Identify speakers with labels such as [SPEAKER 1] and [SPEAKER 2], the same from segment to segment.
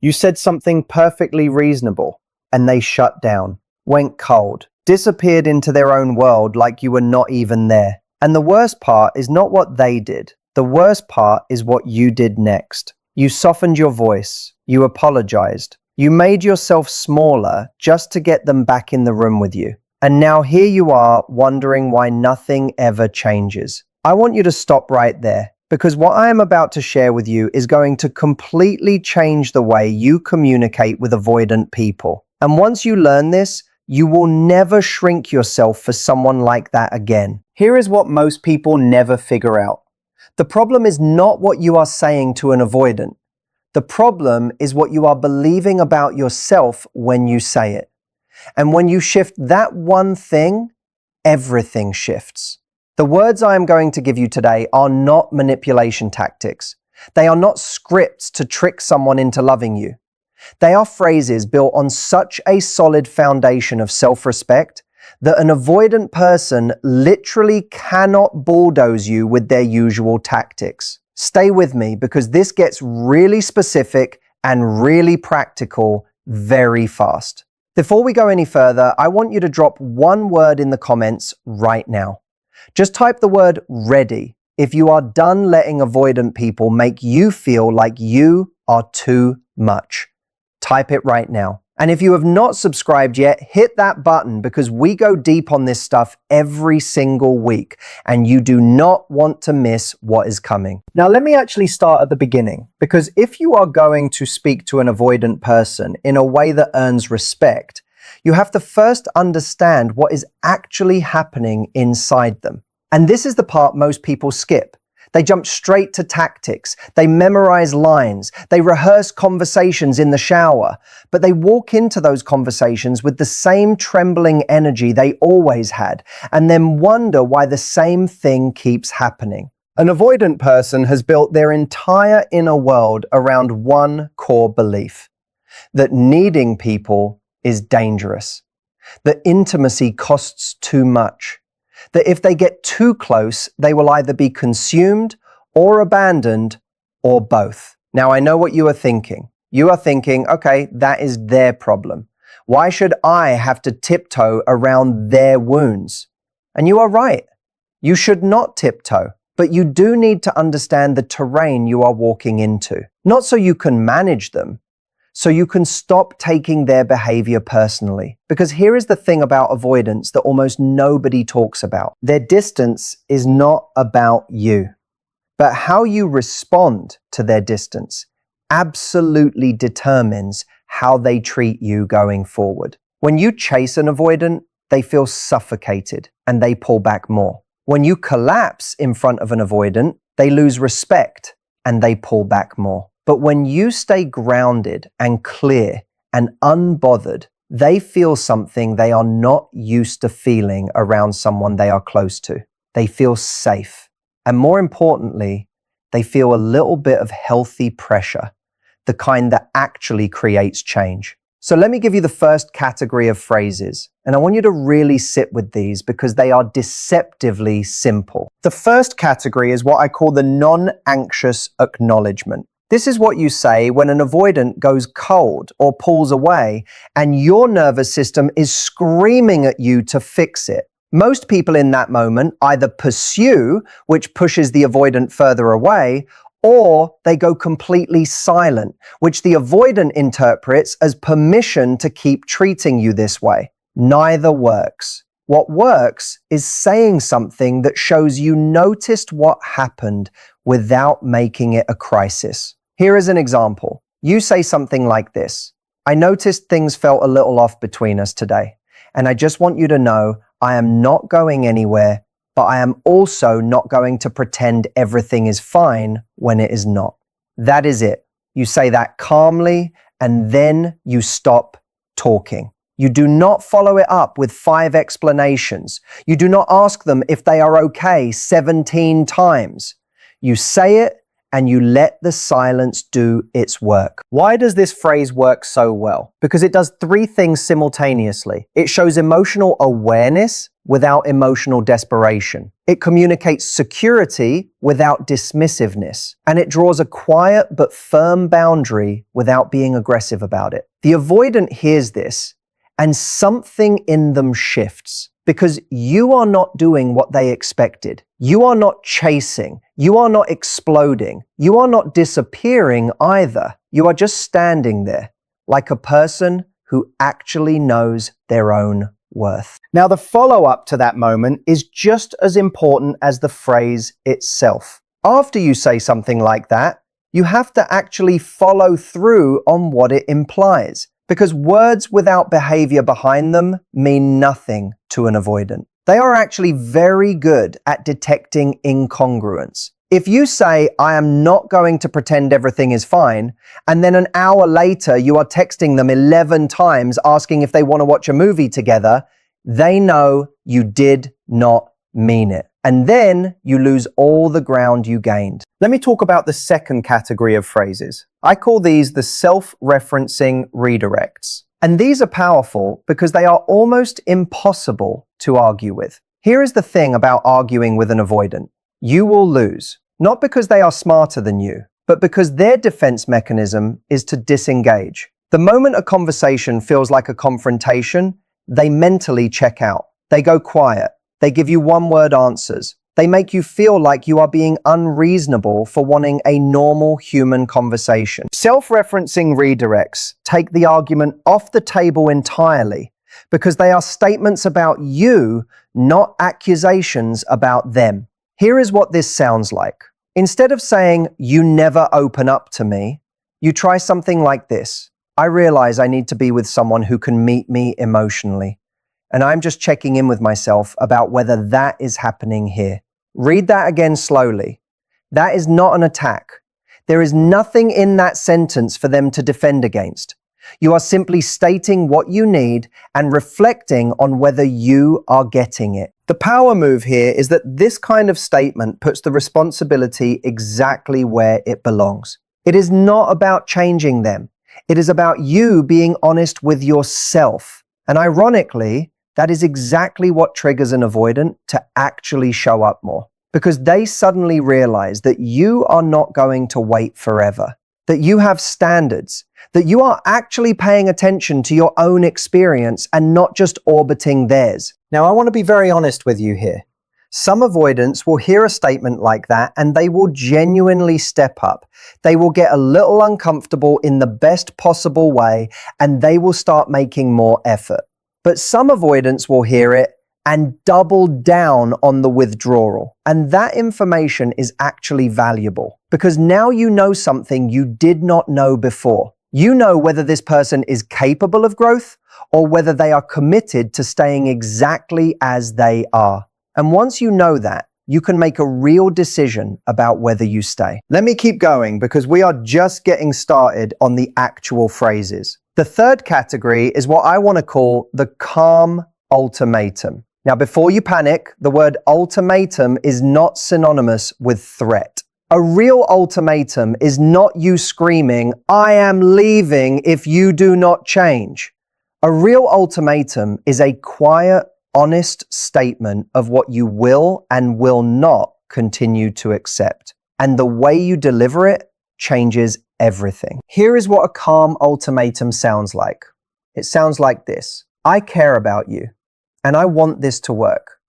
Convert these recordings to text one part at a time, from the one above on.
[SPEAKER 1] You said something perfectly reasonable, and they shut down, went cold, disappeared into their own world like you were not even there. And the worst part is not what they did. The worst part is what you did next. You softened your voice. You apologized. You made yourself smaller just to get them back in the room with you. And now here you are wondering why nothing ever changes. I want you to stop right there, because what I am about to share with you is going to completely change the way you communicate with avoidant people. And once you learn this, you will never shrink yourself for someone like that again. Here is what most people never figure out. The problem is not what you are saying to an avoidant. The problem is what you are believing about yourself when you say it. And when you shift that one thing, everything shifts. The words I am going to give you today are not manipulation tactics. They are not scripts to trick someone into loving you. They are phrases built on such a solid foundation of self-respect that an avoidant person literally cannot bulldoze you with their usual tactics. Stay with me because this gets really specific and really practical very fast. Before we go any further, I want you to drop one word in the comments right now. Just type the word ready if you are done letting avoidant people make you feel like you are too much. Type it right now. And if you have not subscribed yet, hit that button because we go deep on this stuff every single week and you do not want to miss what is coming. Now, let me actually start at the beginning, because if you are going to speak to an avoidant person in a way that earns respect, you have to first understand what is actually happening inside them. And this is the part most people skip. They jump straight to tactics. They memorize lines. They rehearse conversations in the shower. But they walk into those conversations with the same trembling energy they always had, and then wonder why the same thing keeps happening. An avoidant person has built their entire inner world around one core belief: that needing people is dangerous, that intimacy costs too much, that if they get too close, they will either be consumed or abandoned or both. Now, I know what you are thinking. You are thinking, okay, that is their problem. Why should I have to tiptoe around their wounds? And you are right. You should not tiptoe, but you do need to understand the terrain you are walking into. Not so you can manage them, so you can stop taking their behavior personally. Because here is the thing about avoidance that almost nobody talks about. Their distance is not about you, but how you respond to their distance absolutely determines how they treat you going forward. When you chase an avoidant, they feel suffocated and they pull back more. When you collapse in front of an avoidant, they lose respect and they pull back more. But when you stay grounded and clear and unbothered, they feel something they are not used to feeling around someone they are close to. They feel safe. And more importantly, they feel a little bit of healthy pressure, the kind that actually creates change. So let me give you the first category of phrases, and I want you to really sit with these because they are deceptively simple. The first category is what I call the non-anxious acknowledgement. This is what you say when an avoidant goes cold or pulls away and your nervous system is screaming at you to fix it. Most people in that moment either pursue, which pushes the avoidant further away, or they go completely silent, which the avoidant interprets as permission to keep treating you this way. Neither works. What works is saying something that shows you noticed what happened without making it a crisis. Here is an example. You say something like this: I noticed things felt a little off between us today, and I just want you to know I am not going anywhere, but I am also not going to pretend everything is fine when it is not. That is it. You say that calmly, and then you stop talking. You do not follow it up with 5 explanations. You do not ask them if they are okay 17 times. You say it, and you let the silence do its work. Why does this phrase work so well? Because it does three things simultaneously. It shows emotional awareness without emotional desperation. It communicates security without dismissiveness. And it draws a quiet but firm boundary without being aggressive about it. The avoidant hears this, and something in them shifts. Because you are not doing what they expected. You are not chasing. You are not exploding. You are not disappearing either. You are just standing there like a person who actually knows their own worth. Now, the follow-up to that moment is just as important as the phrase itself. After you say something like that, you have to actually follow through on what it implies. Because words without behavior behind them mean nothing to an avoidant. They are actually very good at detecting incongruence. If you say, I am not going to pretend everything is fine, and then an hour later you are texting them 11 times asking if they want to watch a movie together, they know you did not mean it. And then you lose all the ground you gained. Let me talk about the second category of phrases. I call these the self-referencing redirects. And these are powerful because they are almost impossible to argue with. Here is the thing about arguing with an avoidant. You will lose, not because they are smarter than you, but because their defense mechanism is to disengage. The moment a conversation feels like a confrontation, they mentally check out. They go quiet. They give you one-word answers. They make you feel like you are being unreasonable for wanting a normal human conversation. Self-referencing redirects take the argument off the table entirely because they are statements about you, not accusations about them. Here is what this sounds like. Instead of saying, you never open up to me, you try something like this. I realize I need to be with someone who can meet me emotionally. And I'm just checking in with myself about whether that is happening here. Read that again slowly. That is not an attack. There is nothing in that sentence for them to defend against. You are simply stating what you need and reflecting on whether you are getting it. The power move here is that this kind of statement puts the responsibility exactly where it belongs. It is not about changing them. It is about you being honest with yourself. And ironically, that is exactly what triggers an avoidant to actually show up more. Because they suddenly realize that you are not going to wait forever, that you have standards, that you are actually paying attention to your own experience and not just orbiting theirs. Now, I want to be very honest with you here. Some avoidants will hear a statement like that and they will genuinely step up. They will get a little uncomfortable in the best possible way and they will start making more effort. But some avoidants will hear it and double down on the withdrawal. And that information is actually valuable because now you know something you did not know before. You know whether this person is capable of growth or whether they are committed to staying exactly as they are. And once you know that, you can make a real decision about whether you stay. Let me keep going because we are just getting started on the actual phrases. The third category is what I want to call the calm ultimatum. Now, before you panic, the word ultimatum is not synonymous with threat. A real ultimatum is not you screaming, I am leaving if you do not change. A real ultimatum is a quiet, honest statement of what you will and will not continue to accept. And the way you deliver it changes everything. Here is what a calm ultimatum sounds like. It sounds like this. I care about you, and I want this to work.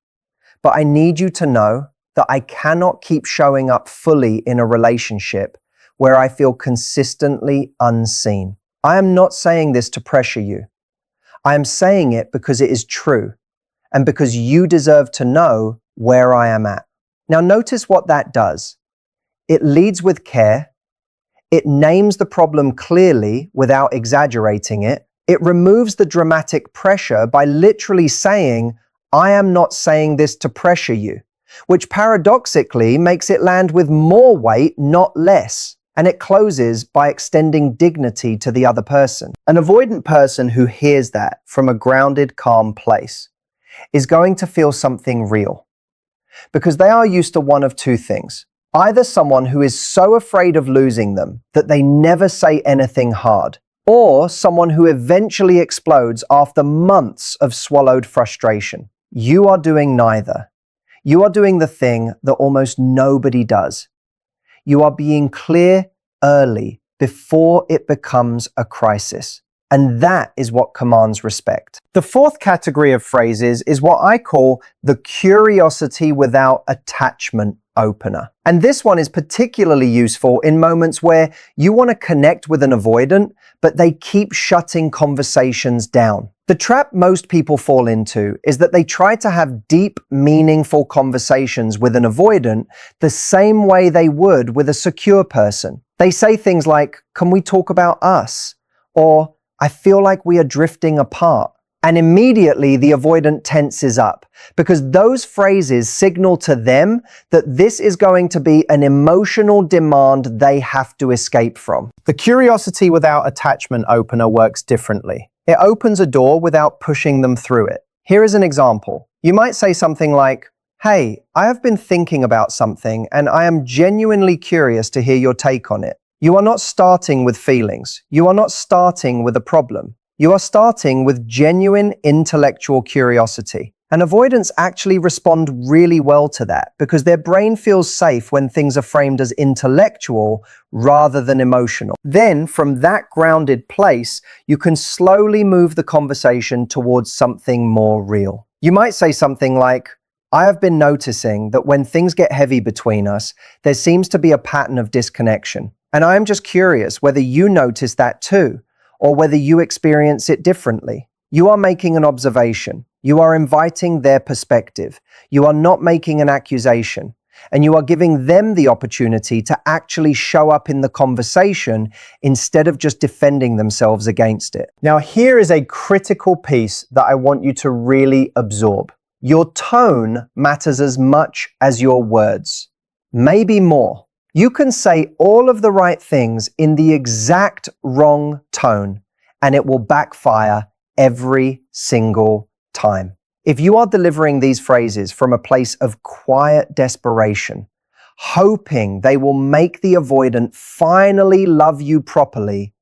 [SPEAKER 1] But I need you to know that I cannot keep showing up fully in a relationship where I feel consistently unseen. I am not saying this to pressure you. I am saying it because it is true, and because you deserve to know where I am at. Now notice what that does. It leads with care. It names the problem clearly without exaggerating it. It removes the dramatic pressure by literally saying, I am not saying this to pressure you, which paradoxically makes it land with more weight, not less. And it closes by extending dignity to the other person. An avoidant person who hears that from a grounded, calm place is going to feel something real because they are used to one of two things. Either someone who is so afraid of losing them that they never say anything hard, or someone who eventually explodes after months of swallowed frustration. You are doing neither. You are doing the thing that almost nobody does. You are being clear early before it becomes a crisis. And that is what commands respect. The fourth category of phrases is what I call the curiosity without attachment opener. And this one is particularly useful in moments where you want to connect with an avoidant, but they keep shutting conversations down. The trap most people fall into is that they try to have deep, meaningful conversations with an avoidant the same way they would with a secure person. They say things like, "Can we talk about us?" Or, "I feel like we are drifting apart." And immediately the avoidant tenses up because those phrases signal to them that this is going to be an emotional demand they have to escape from. The curiosity without attachment opener works differently. It opens a door without pushing them through it. Here is an example. You might say something like, "Hey, I have been thinking about something and I am genuinely curious to hear your take on it." You are not starting with feelings. You are not starting with a problem. You are starting with genuine intellectual curiosity. And avoidants actually respond really well to that because their brain feels safe when things are framed as intellectual rather than emotional. Then, from that grounded place, you can slowly move the conversation towards something more real. You might say something like, "I have been noticing that when things get heavy between us, there seems to be a pattern of disconnection. And I am just curious whether you notice that too, or whether you experience it differently." You are making an observation. You are inviting their perspective. You are not making an accusation. And you are giving them the opportunity to actually show up in the conversation instead of just defending themselves against it. Now, here is a critical piece that I want you to really absorb. Your tone matters as much as your words, maybe more. You can say all of the right things in the exact wrong tone, and it will backfire every single time. If you are delivering these phrases from a place of quiet desperation, hoping they will make the avoidant finally love you properly,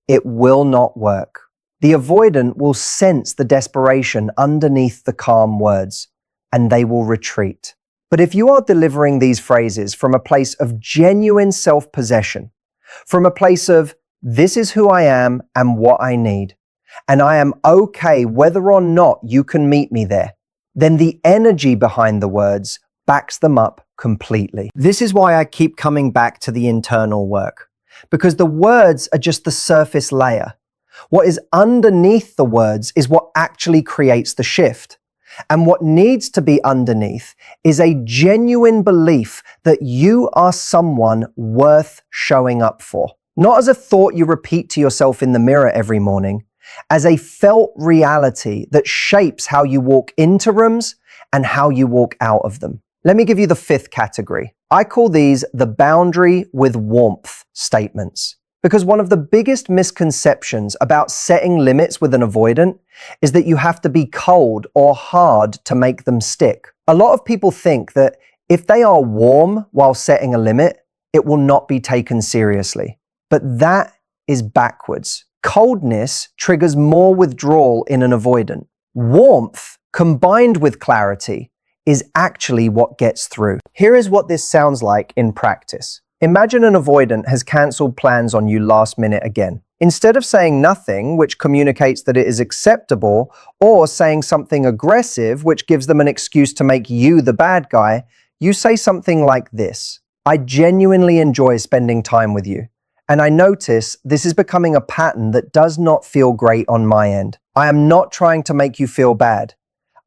[SPEAKER 1] it will not work. The avoidant will sense the desperation underneath the calm words, and they will retreat. But if you are delivering these phrases from a place of genuine self-possession, from a place of, "This is who I am and what I need, and I am okay whether or not you can meet me there," then the energy behind the words backs them up completely. This is why I keep coming back to the internal work, because the words are just the surface layer. What is underneath the words is what actually creates the shift. And what needs to be underneath is a genuine belief that you are someone worth showing up for. Not as a thought you repeat to yourself in the mirror every morning, as a felt reality that shapes how you walk into rooms and how you walk out of them. Let me give you the fifth category. I call these the boundary with warmth statements. Because one of the biggest misconceptions about setting limits with an avoidant is that you have to be cold or hard to make them stick. A lot of people think that if they are warm while setting a limit, it will not be taken seriously. But that is backwards. Coldness triggers more withdrawal in an avoidant. Warmth, combined with clarity, is actually what gets through. Here is what this sounds like in practice. Imagine an avoidant has cancelled plans on you last minute again. Instead of saying nothing, which communicates that it is acceptable, or saying something aggressive, which gives them an excuse to make you the bad guy, you say something like this: "I genuinely enjoy spending time with you, and I notice this is becoming a pattern that does not feel great on my end. I am not trying to make you feel bad.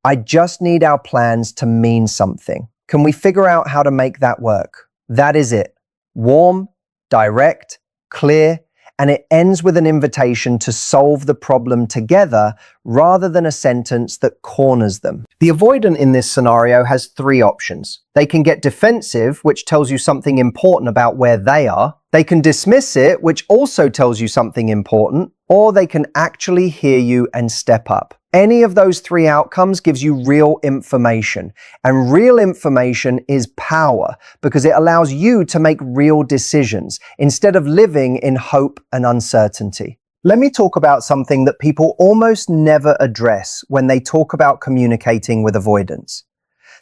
[SPEAKER 1] I just need our plans to mean something. Can we figure out how to make that work?" That is it. Warm, direct, clear, and it ends with an invitation to solve the problem together rather than a sentence that corners them. The avoidant in this scenario has three options. They can get defensive, which tells you something important about where they are. They can dismiss it, which also tells you something important, or they can actually hear you and step up. Any of those three outcomes gives you real information, and real information is power because it allows you to make real decisions instead of living in hope and uncertainty. Let me talk about something that people almost never address when they talk about communicating with avoidance.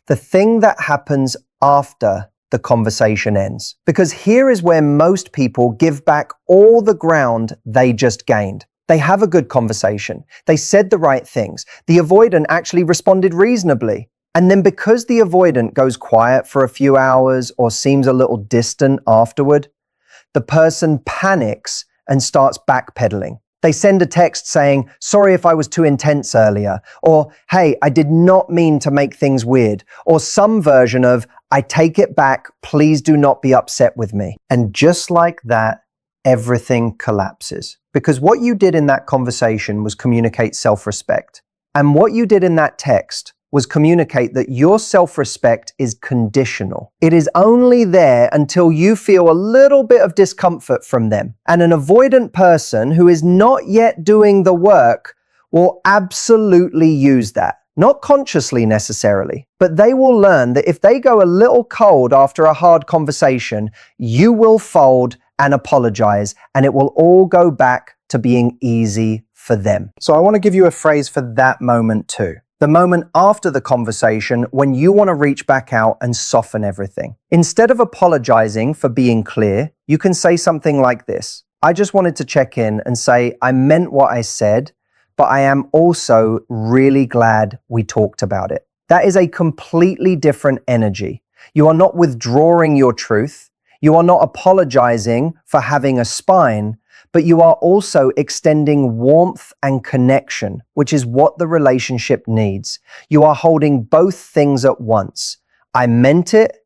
[SPEAKER 1] The thing that happens after the conversation ends. Because here is where most people give back all the ground they just gained. They have a good conversation. They said the right things. The avoidant actually responded reasonably. And then because the avoidant goes quiet for a few hours or seems a little distant afterward, the person panics and starts backpedaling. They send a text saying, "Sorry if I was too intense earlier," or "Hey, I did not mean to make things weird," or some version of, "I take it back, please do not be upset with me." And just like that, everything collapses. Because what you did in that conversation was communicate self-respect. And what you did in that text was communicate that your self-respect is conditional. It is only there until you feel a little bit of discomfort from them. And an avoidant person who is not yet doing the work will absolutely use that. Not consciously necessarily, but they will learn that if they go a little cold after a hard conversation, you will fold and apologize, and it will all go back to being easy for them. So I want to give you a phrase for that moment too. The moment after the conversation when you want to reach back out and soften everything. Instead of apologizing for being clear, you can say something like this. "I just wanted to check in and say I meant what I said, but I am also really glad we talked about it." That is a completely different energy. You are not withdrawing your truth. You are not apologizing for having a spine, but you are also extending warmth and connection, which is what the relationship needs. You are holding both things at once. I meant it,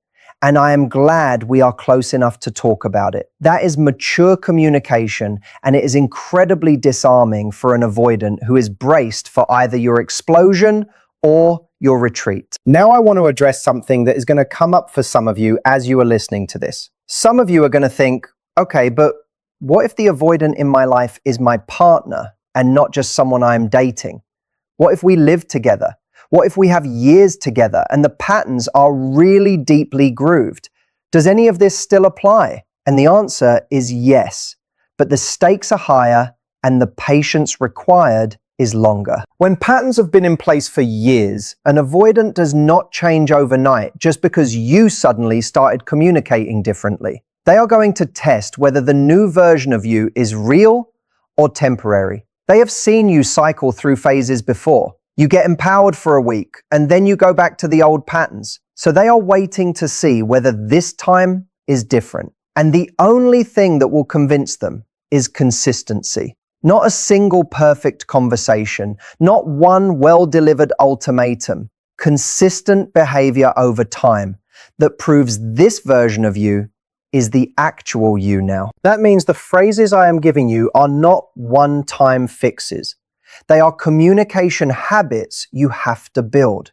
[SPEAKER 1] and I am glad we are close enough to talk about it. That is mature communication, and it is incredibly disarming for an avoidant who is braced for either your explosion or your retreat. Now I want to address something that is going to come up for some of you as you are listening to this. Some of you are going to think, okay, but what if the avoidant in my life is my partner and not just someone I'm dating? What if we live together? What if we have years together and the patterns are really deeply grooved? Does any of this still apply? And the answer is yes, but the stakes are higher and the patience required is longer. When patterns have been in place for years, an avoidant does not change overnight just because you suddenly started communicating differently. They are going to test whether the new version of you is real or temporary. They have seen you cycle through phases before. You get empowered for a week and then you go back to the old patterns. So they are waiting to see whether this time is different. And the only thing that will convince them is consistency. Not a single perfect conversation, not one well-delivered ultimatum. Consistent behavior over time that proves this version of you is the actual you now. That means the phrases I am giving you are not one-time fixes. They are communication habits you have to build.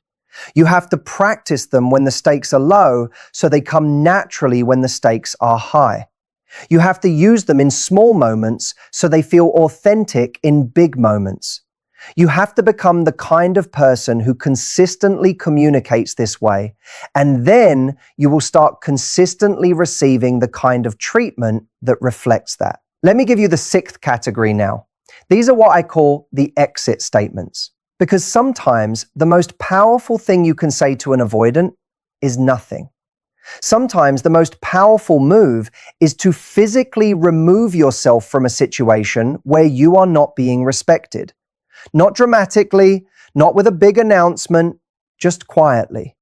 [SPEAKER 1] You have to practice them when the stakes are low so they come naturally when the stakes are high. You have to use them in small moments so they feel authentic in big moments. You have to become the kind of person who consistently communicates this way, and then you will start consistently receiving the kind of treatment that reflects that. Let me give you the sixth category now. These are what I call the exit statements, because sometimes the most powerful thing you can say to an avoidant is nothing. Sometimes the most powerful move is to physically remove yourself from a situation where you are not being respected. Not dramatically, not with a big announcement, just quietly.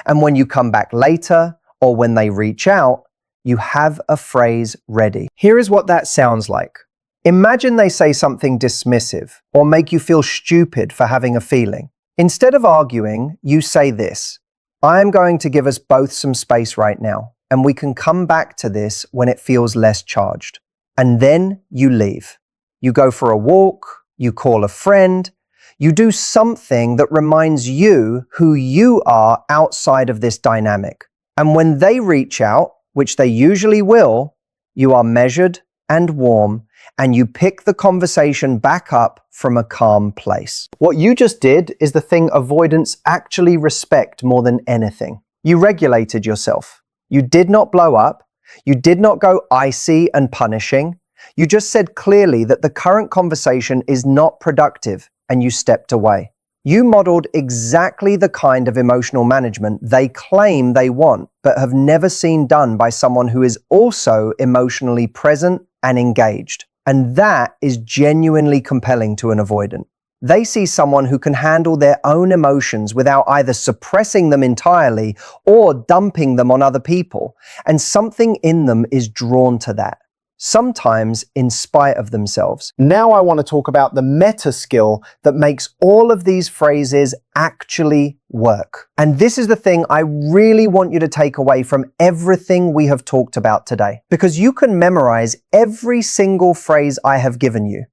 [SPEAKER 1] And when you come back later, or when they reach out, you have a phrase ready. Here is what that sounds like. Imagine they say something dismissive or make you feel stupid for having a feeling. Instead of arguing, you say this: "I am going to give us both some space right now, and we can come back to this when it feels less charged." And then you leave. You go for a walk, you call a friend, you do something that reminds you who you are outside of this dynamic. And when they reach out, which they usually will, you are measured and warm, and you pick the conversation back up from a calm place. What you just did is the thing avoidants actually respect more than anything. You regulated yourself. You did not blow up. You did not go icy and punishing. You just said clearly that the current conversation is not productive, and you stepped away. You modeled exactly the kind of emotional management they claim they want, but have never seen done by someone who is also emotionally present and engaged. And that is genuinely compelling to an avoidant. They see someone who can handle their own emotions without either suppressing them entirely or dumping them on other people. And something in them is drawn to that, sometimes in spite of themselves. Now I want to talk about the meta skill that makes all of these phrases actually work. And this is the thing I really want you to take away from everything we have talked about today. Because you can memorize every single phrase I have given you,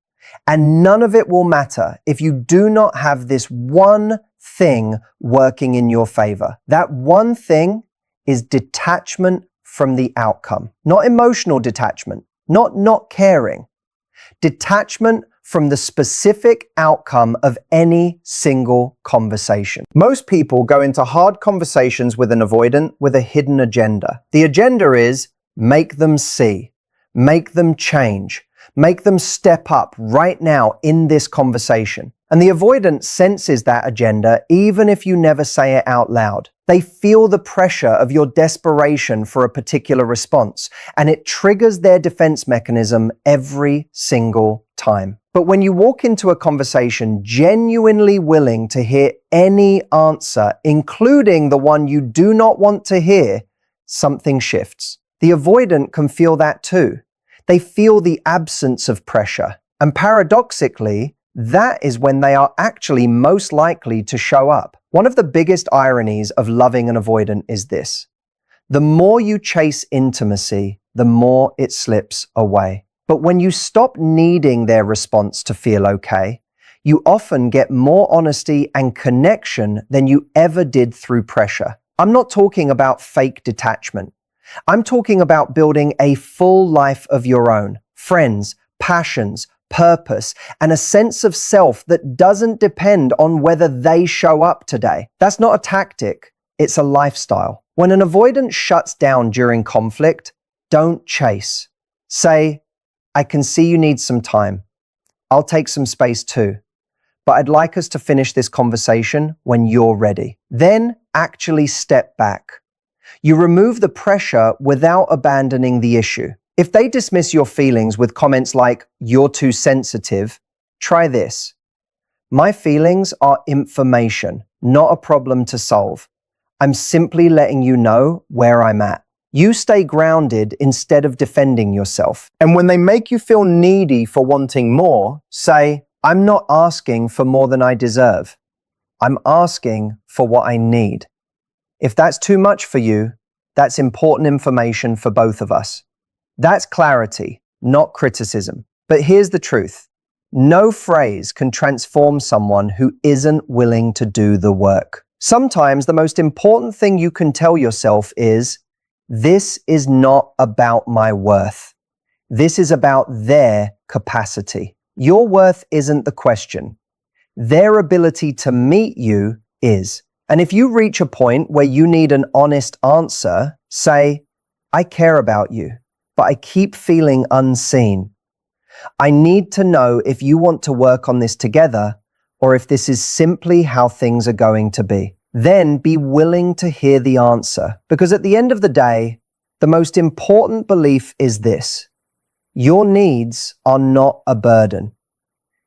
[SPEAKER 1] and none of it will matter if you do not have this one thing working in your favor. That one thing is detachment from the outcome. Not emotional detachment, not caring. Detachment from the specific outcome of any single conversation. Most people go into hard conversations with an avoidant with a hidden agenda. The agenda is make them see, make them change, make them step up right now in this conversation. And the avoidant senses that agenda even if you never say it out loud. They feel the pressure of your desperation for a particular response, and it triggers their defense mechanism every single time. But when you walk into a conversation genuinely willing to hear any answer, including the one you do not want to hear, something shifts. The avoidant can feel that too. They feel the absence of pressure. And paradoxically, that is when they are actually most likely to show up. One of the biggest ironies of loving an avoidant is this. The more you chase intimacy, the more it slips away. But when you stop needing their response to feel okay, you often get more honesty and connection than you ever did through pressure. I'm not talking about fake detachment. I'm talking about building a full life of your own, friends, passions, purpose, and a sense of self that doesn't depend on whether they show up today. That's not a tactic, it's a lifestyle. When an avoidant shuts down during conflict, don't chase. Say, I can see you need some time. I'll take some space too. But I'd like us to finish this conversation when you're ready. Then actually step back. You remove the pressure without abandoning the issue. If they dismiss your feelings with comments like, you're too sensitive, try this. My feelings are information, not a problem to solve. I'm simply letting you know where I'm at. You stay grounded instead of defending yourself. And when they make you feel needy for wanting more, say, I'm not asking for more than I deserve. I'm asking for what I need. If that's too much for you, that's important information for both of us. That's clarity, not criticism. But here's the truth. No phrase can transform someone who isn't willing to do the work. Sometimes the most important thing you can tell yourself is, this is not about my worth. This is about their capacity. Your worth isn't the question. Their ability to meet you is. And if you reach a point where you need an honest answer, say, I care about you, but I keep feeling unseen. I need to know if you want to work on this together or if this is simply how things are going to be. Then be willing to hear the answer, because at the end of the day, the most important belief is this. Your needs are not a burden.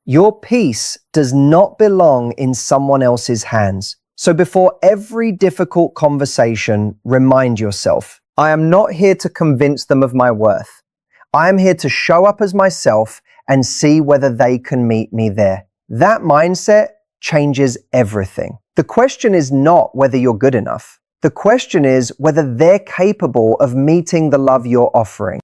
[SPEAKER 1] Your peace does not belong in someone else's hands. So before every difficult conversation, remind yourself, I am not here to convince them of my worth. I am here to show up as myself and see whether they can meet me there. That mindset changes everything. The question is not whether you're good enough. The question is whether they're capable of meeting the love you're offering.